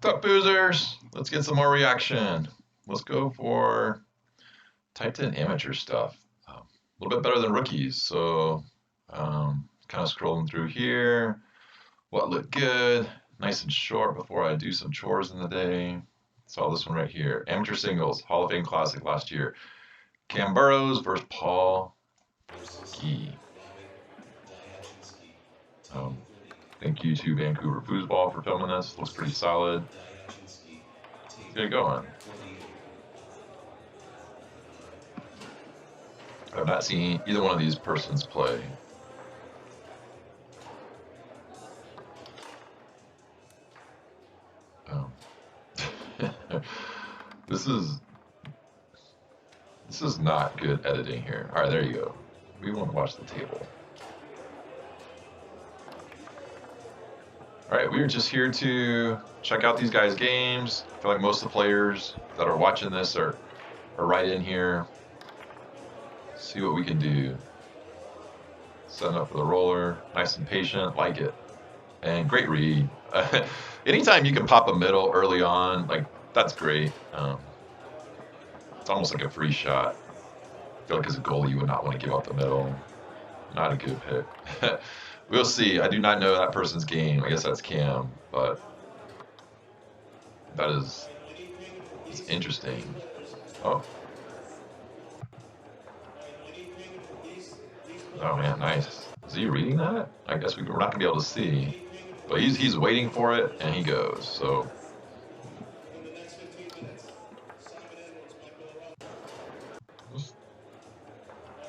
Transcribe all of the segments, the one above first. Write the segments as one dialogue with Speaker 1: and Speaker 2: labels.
Speaker 1: What's up, boozers? Let's get some more reaction. Let's go for typed in amateur stuff. A little bit better than rookies. So, kind of scrolling through here. What looked good? Nice and short before I do some chores in the day. Saw this one right here. Amateur singles, Hall of Fame Classic last year. Cam Burrows versus Paul Gee. Thank you to Vancouver Foosball for filming this. Looks pretty solid. Let's get it going. I've not seen either one of these persons play. This is not good editing here. All right, there you go. We want to watch the table. All right, we are just here to check out these guys' games. I feel like most of the players that are watching this are right in here. See what we can do. Setting up for the roller. Nice and patient, like it. And great read. Anytime you can pop a middle early on, like, that's great. It's almost like a free shot. I feel like as a goalie, you would not want to give up the middle. Not a good pick. We'll see. I do not know that person's game. I guess that's Cam, but that is interesting. Oh. Oh man, nice. Is he reading that? I guess we're not gonna be able to see, but he's waiting for it and he goes. So.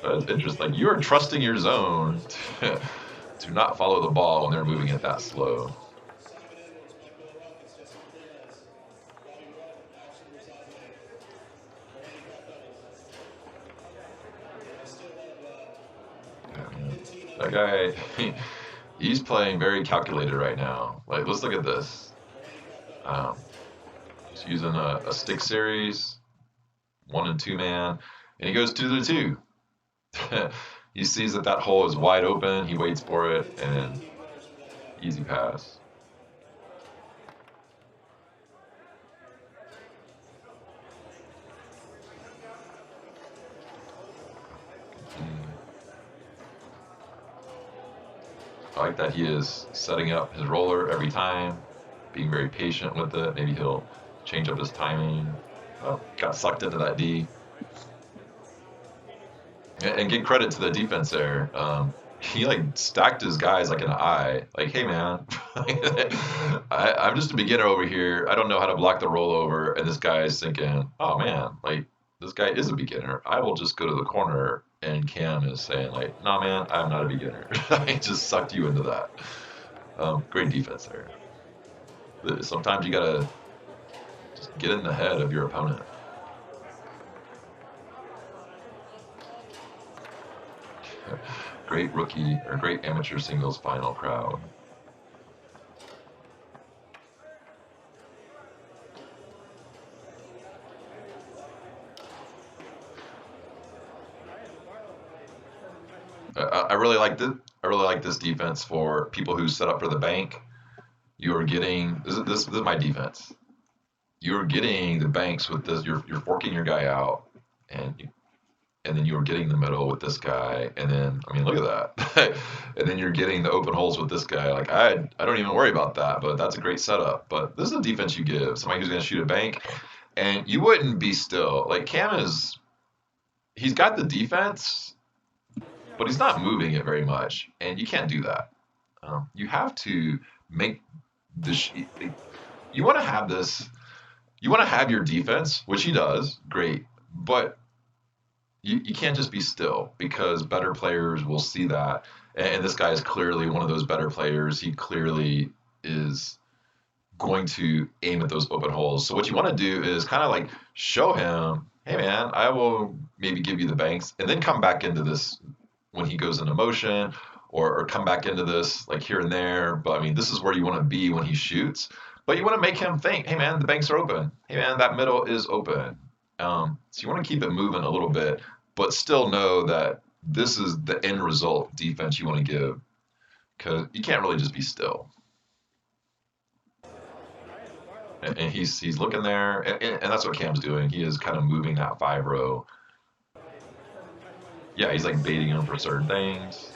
Speaker 1: That's interesting. Like, you are trusting your zone to not follow the ball when they're moving it that slow. That guy, he's playing very calculated right now. Like, let's look at this. He's using a stick series, 1 and 2 man, and he goes 2 to 2. He sees that hole is wide open. He waits for it, and easy pass. I like that he is setting up his roller every time, being very patient with it. Maybe he'll change up his timing. Oh, got sucked into that D. And give credit to the defense there. He like stacked his guys like an eye. Like, hey man, I'm just a beginner over here. I don't know how to block the rollover. And this guy's thinking, oh man, like this guy is a beginner. I will just go to the corner. And Cam is saying like, nah man, I'm not a beginner. I just sucked you into that. Great defense there. Sometimes you gotta just get in the head of your opponent. Great rookie or great amateur singles final crowd. I really like this. I really like this defense for people who set up for the bank. You are getting this is my defense. You're getting the banks with this. You're forking your guy out, and then you are getting the middle with this guy, and then I mean look at that, and then you're getting the open holes with this guy. Like I don't even worry about that, but that's a great setup. But this is a defense you give somebody who's going to shoot a bank, and you wouldn't be still. Like Cam he's got the defense, but he's not moving it very much, and you can't do that. You have to make this. You want to have this. You want to have your defense, which he does, great, but you can't just be still because better players will see that. And this guy is clearly one of those better players. He clearly is going to aim at those open holes. So what you want to do is kind of like show him, hey man, I will maybe give you the banks, and then come back into this when he goes into motion, or come back into this like here and there. But I mean, this is where you want to be when he shoots. But you want to make him think, hey man, the banks are open. Hey man, that middle is open. So you want to keep it moving a little bit, but still know that this is the end result defense you want to give, because you can't really just be still. And he's looking there, and that's what Cam's doing. He is kind of moving that 5-row. Yeah, he's like baiting him for certain things.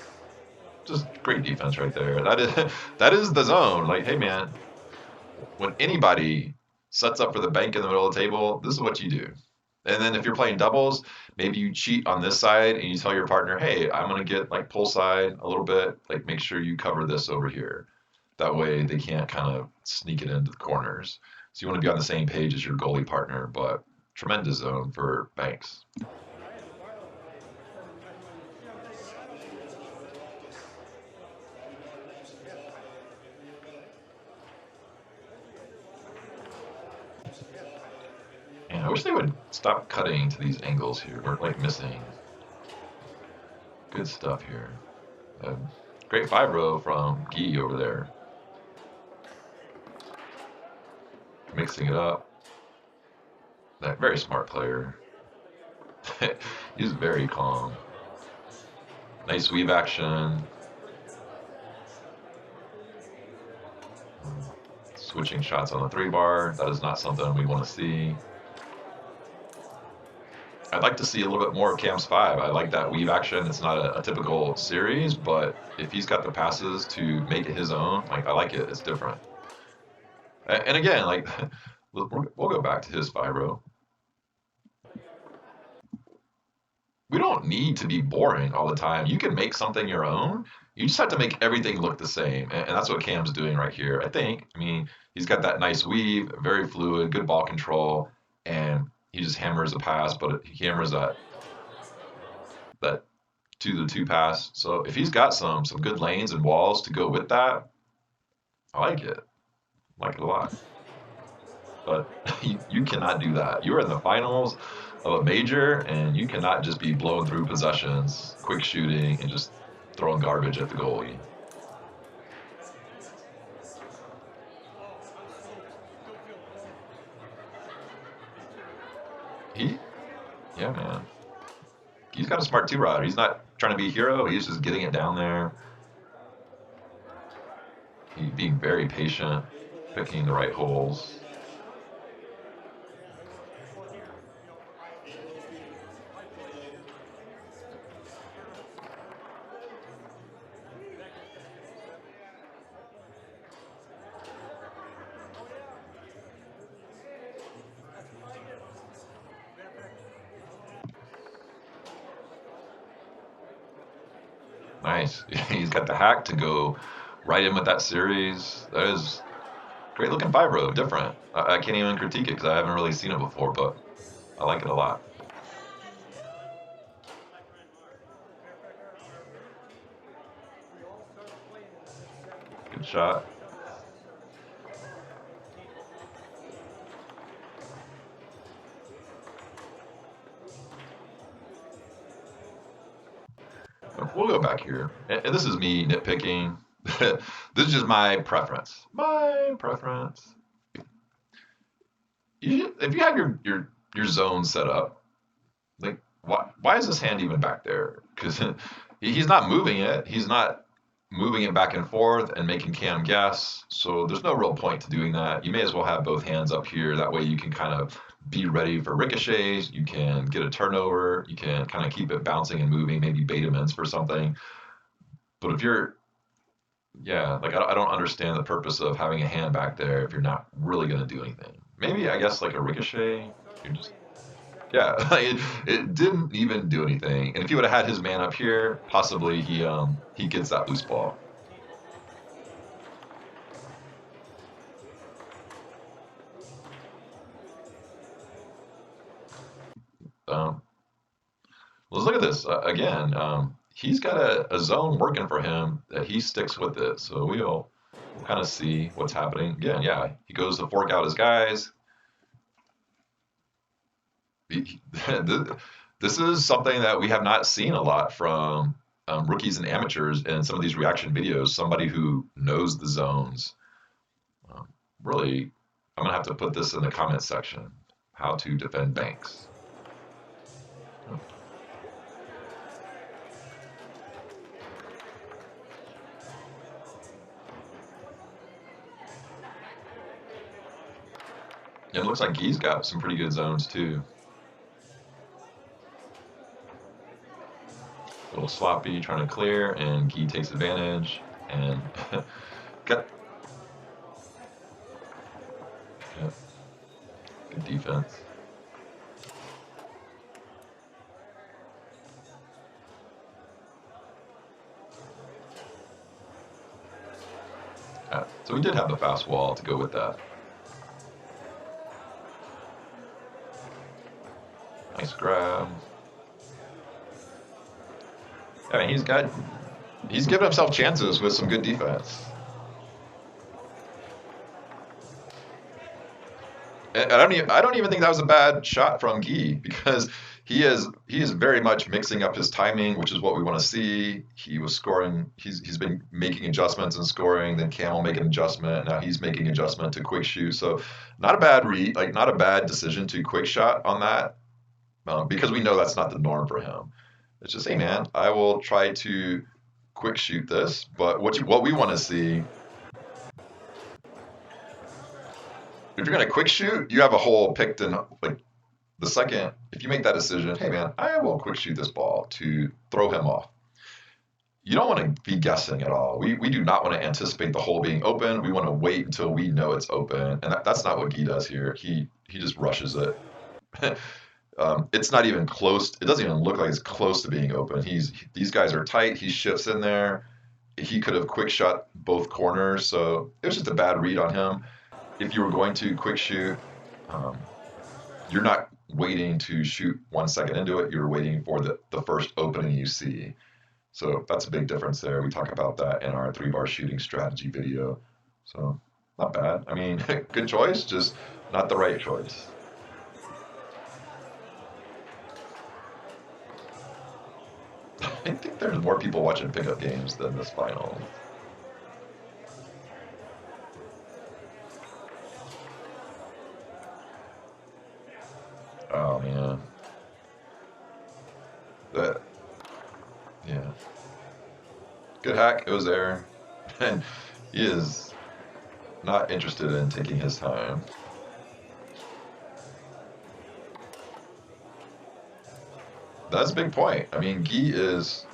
Speaker 1: Just great defense right there. That is that is the zone. Like, hey man, when anybody sets up for the bank in the middle of the table, this is what you do. And then if you're playing doubles, maybe you cheat on this side and you tell your partner, hey, I'm gonna get like pull side a little bit. Like make sure you cover this over here. That way they can't kind of sneak it into the corners. So you want to be on the same page as your goalie partner, but tremendous zone for banks. And I wish they would stop cutting to these angles here. We're like missing good stuff here. Great 5-row from Guy over there. Mixing it up. That very smart player. He's very calm. Nice weave action. Switching shots on the 3-bar. That is not something we want to see. I'd like to see a little bit more of Cam's 5. I like that weave action. It's not a typical series, but if he's got the passes to make it his own, like I like it. It's different. And again, like we'll go back to his 5-row. We don't need to be boring all the time. You can make something your own. You just have to make everything look the same. And that's what Cam's doing right here. I think, I mean, he's got that nice weave, very fluid, good ball control, and he just hammers a pass, but he hammers that 2-2 pass. So if he's got some good lanes and walls to go with that, I like it. I like it a lot. But you cannot do that. You're in the finals of a major, and you cannot just be blowing through possessions, quick shooting, and just throwing garbage at the goalie. Yeah, man. He's got a smart 2-rider. He's not trying to be a hero. He's just getting it down there. He's being very patient, picking the right holes. Nice. He's got the hack to go right in with that series. That is great looking 5-row, different. I can't even critique it because I haven't really seen it before, but I like it a lot. Good shot. We'll go back here. And this is me nitpicking. This is just my preference. My preference. If you have your zone set up, like why is this hand even back there? Because he's not moving it. He's not moving it back and forth and making Cam guess. So there's no real point to doing that. You may as well have both hands up here. That way you can kind of be ready for ricochets. You can get a turnover. You can kind of keep it bouncing and moving, maybe bait him in for something. But if you're, yeah, like I don't understand the purpose of having a hand back there if you're not really going to do anything. Maybe, I guess, like a ricochet. You're just, yeah, it didn't even do anything. And if he would have had his man up here, possibly he gets that loose ball. Let's look at this again. He's got a zone working for him that he sticks with it. So we'll kind of see what's happening. Again, yeah, he goes to fork out his guys. This is something that we have not seen a lot from rookies and amateurs in some of these reaction videos. Somebody who knows the zones. Really, I'm going to have to put this in the comment section. How to defend banks. And it looks like Guy's got some pretty good zones too. A little sloppy, trying to clear, and Guy takes advantage and got yeah, good defense. So we did have the fast wall to go with that. Nice grab. I mean, he's given himself chances with some good defense. And I don't even think that was a bad shot from Guy because he is very much mixing up his timing, which is what we want to see. He was scoring. He's been making adjustments and scoring. Then Cam will make an adjustment. Now he's making adjustment to quick shoot. So not a bad read, like not a bad decision to quick shot on that, because we know that's not the norm for him. It's just, hey man, I will try to quick shoot this, but what we want to see, if you're gonna quick shoot, you have a hole picked in like the second. If you make that decision, hey man, I will quick shoot this ball to throw him off. You don't want to be guessing at all. We do not want to anticipate the hole being open. We want to wait until we know it's open, and that's not what Guy does here. He just rushes it. It's not even close. It doesn't even look like it's close to being open. These guys are tight. He shifts in there. He could have quick shot both corners, so it was just a bad read on him. If you were going to quick shoot, um, you're not waiting to shoot 1 second into it. You're waiting for the first opening you see. So that's a big difference there. We talk about that in our 3-bar shooting strategy video. So not bad. I mean, good choice, just not the right choice. I think there's more people watching pickup games than this final. Oh man. That yeah. Good hack, it was there. And he is not interested in taking his time. That's a big point. I mean, Guy is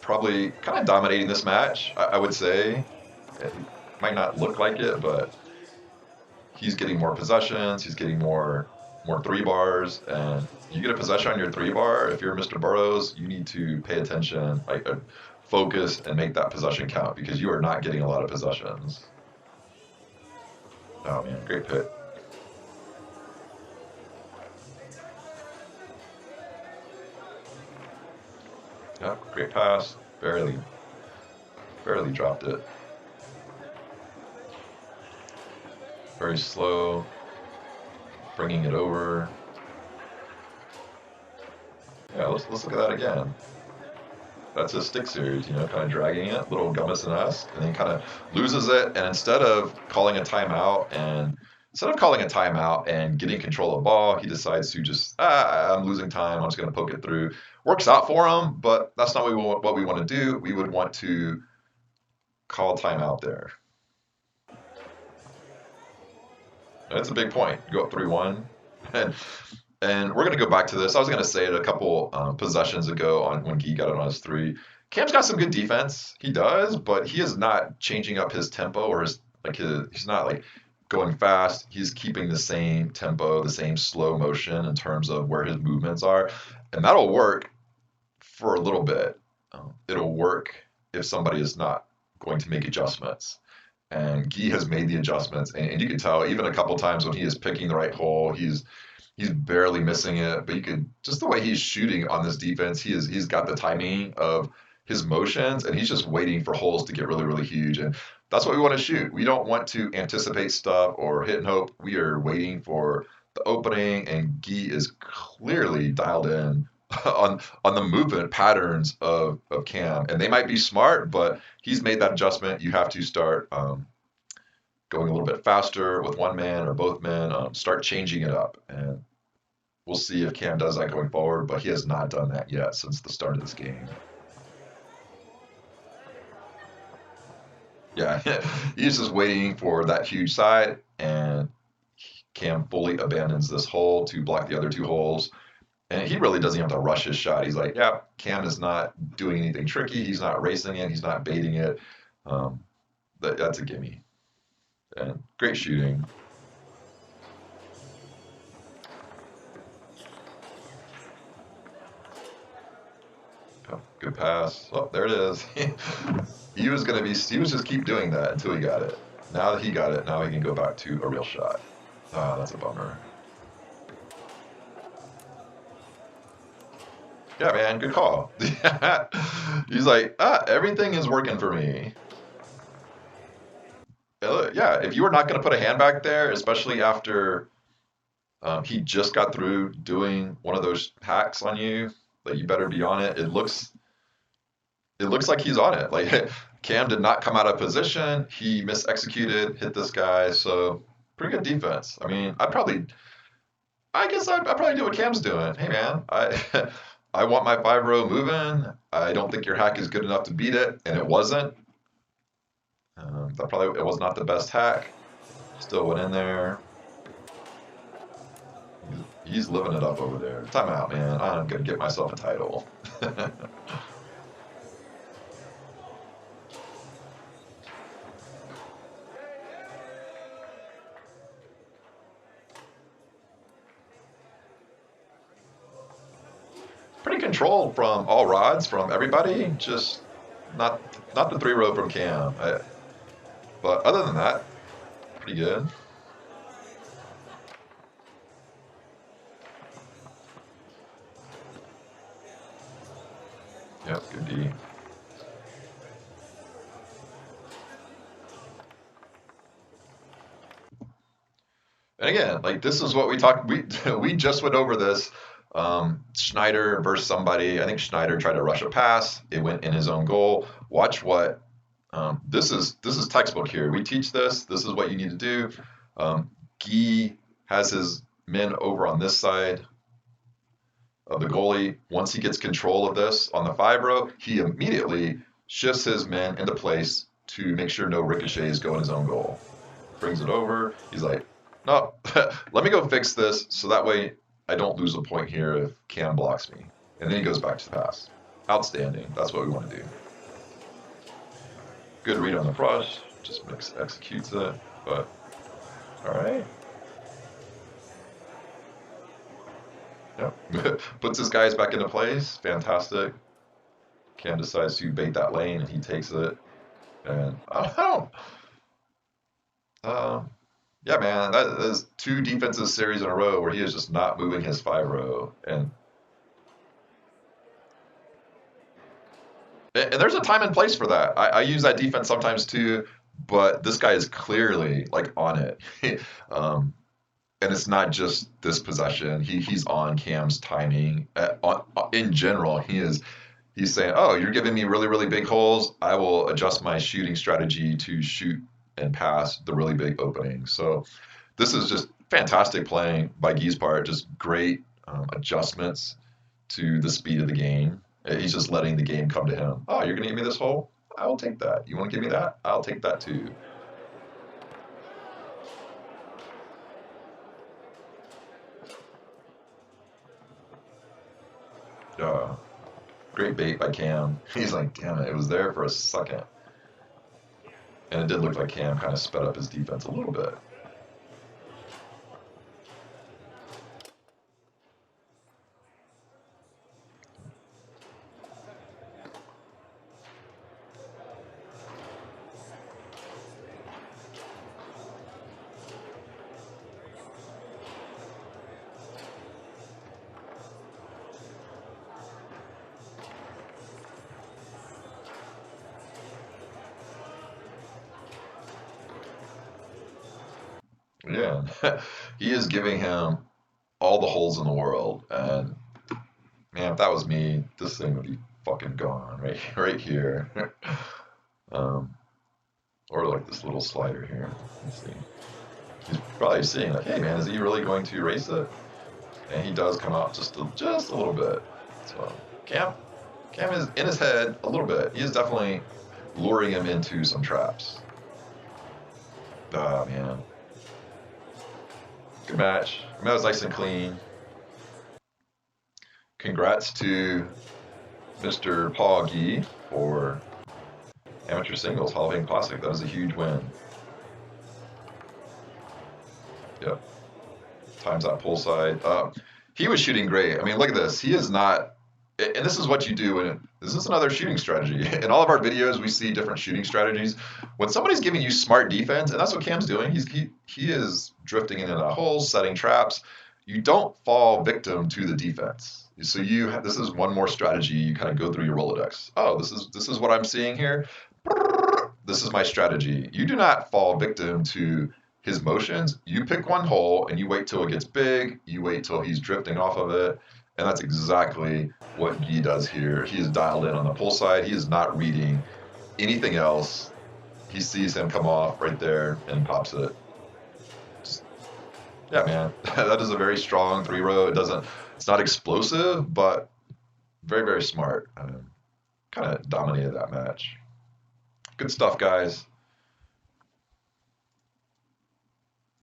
Speaker 1: probably kind of dominating this match, I would say. It might not look like it, but he's getting more possessions, he's getting more 3-bars, and you get a possession on your 3-bar. If you're Mr. Burrows, you need to pay attention, like focus, and make that possession count because you are not getting a lot of possessions. Oh man, great pick. Yep, great pass. Barely dropped it. Very slow, bringing it over. Yeah, let's look at that again. That's a stick series, kind of dragging it, little Gummison-esque, and then kind of loses it. And instead of calling a timeout and getting control of the ball, he decides to just, I'm losing time. I'm just going to poke it through. Works out for him, but that's not what we want to do. We would want to call timeout there. That's a big point. You go up 3-1. And we're going to go back to this. I was going to say it a couple possessions ago on when Guy got it on his 3. Cam's got some good defense. He does, but he is not changing up his tempo or he's not like going fast. He's keeping the same tempo, the same slow motion in terms of where his movements are. And that'll work for a little bit. It'll work if somebody is not going to make adjustments. And Guy has made the adjustments, and you can tell even a couple times when he is picking the right hole, he's barely missing it. But you could just the way he's shooting on this defense, he's got the timing of his motions, and he's just waiting for holes to get really, really huge. And that's what we want to shoot. We don't want to anticipate stuff or hit and hope. We are waiting for the opening, and Guy is clearly dialed in on the movement patterns of Cam. And they might be smart, but he's made that adjustment. You have to start going a little bit faster with one man or both men, start changing it up. And we'll see if Cam does that going forward, but he has not done that yet since the start of this game. Yeah, he's just waiting for that huge side, and Cam fully abandons this hole to block the other 2 holes. And he really doesn't have to rush his shot. He's like, yeah, Cam is not doing anything tricky. He's not racing it. He's not baiting it. That's a gimme. And great shooting. Oh, good pass. Oh, there it is. He was just keep doing that until he got it. Now that he got it, now he can go back to a real shot. Ah, that's a bummer. Yeah, man, good call. He's like, everything is working for me. Yeah, if you were not going to put a hand back there, especially after he just got through doing one of those hacks on you, that you better be on it. It looks like he's on it. Like Cam did not come out of position. He misexecuted, hit this guy. So pretty good defense. I mean, I guess I'd probably do what Cam's doing. Hey, man, I want my 5-row moving. I don't think your hack is good enough to beat it, and it wasn't. It was not the best hack. Still went in there. He's living it up over there. Time out, man. I'm gonna get myself a title. Pretty controlled from all rods, from everybody. Just not the 3-row from Cam. But other than that, pretty good. Yep, good D. And again, like this is what we talked. We just went over this. Schneider versus somebody. I think Schneider tried to rush a pass. It went in his own goal. Watch what. This is textbook here. We teach this. This is what you need to do. Guy has his men over on this side of the goalie. Once he gets control of this on the 5-row, he immediately shifts his men into place to make sure no ricochets go in his own goal. Brings it over. He's like, no, let me go fix this so that way I don't lose a point here if Cam blocks me. And then he goes back to the pass. Outstanding. That's what we want to do. Good read on the brush. Just executes it. But, all right. Yep. Puts his guys back into place. Fantastic. Cam decides to bait that lane, and he takes it. And yeah, man, that is 2 defensive series in a row where he is just not moving his 5-row. And there's a time and place for that. I use that defense sometimes too, but this guy is clearly like on it. And it's not just this possession. He's on Cam's timing. In general, he's saying, oh, you're giving me really, really big holes. I will adjust my shooting strategy to shoot and pass the really big openings. So this is just fantastic playing by Guy's part. Just great adjustments to the speed of the game. He's just letting the game come to him. Oh, you're going to give me this hole? I will take that. You want to give me that? I'll take that too. Great bait by Cam. He's like, damn it, it was there for a second. And it did look like Cam kind of sped up his defense a little bit. Yeah, he is giving him all the holes in the world, and man, if that was me, this thing would be fucking gone right here. Or like this little slider here. Let's see. He's probably seeing like, hey man, is he really going to race it? And he does come out just a little bit. So Cam is in his head a little bit. He is definitely luring him into some traps. Ah man. Good match. I mean, that was nice and clean. Congrats to Mr. Paul Gee for Amateur Singles Hall of Fame Classic. That was a huge win. Yep. Times that pull side. He was shooting great. I mean, look at this. He is not, and this is what you do. And this is another shooting strategy. In all of our videos, we see different shooting strategies. When somebody's giving you smart defense, and that's what Cam's doing, he is drifting into the holes, setting traps. You don't fall victim to the defense. So this is one more strategy. You kind of go through your Rolodex. Oh, this is what I'm seeing here. This is my strategy. You do not fall victim to his motions. You pick one hole and you wait till it gets big. You wait till he's drifting off of it. And that's exactly what Guy does here. He is dialed in on the pull side. He is not reading anything else. He sees him come off right there and pops it. Yeah, man, that is a very strong 3-row. It's not explosive, but very, very smart. Kind of dominated that match. Good stuff, guys.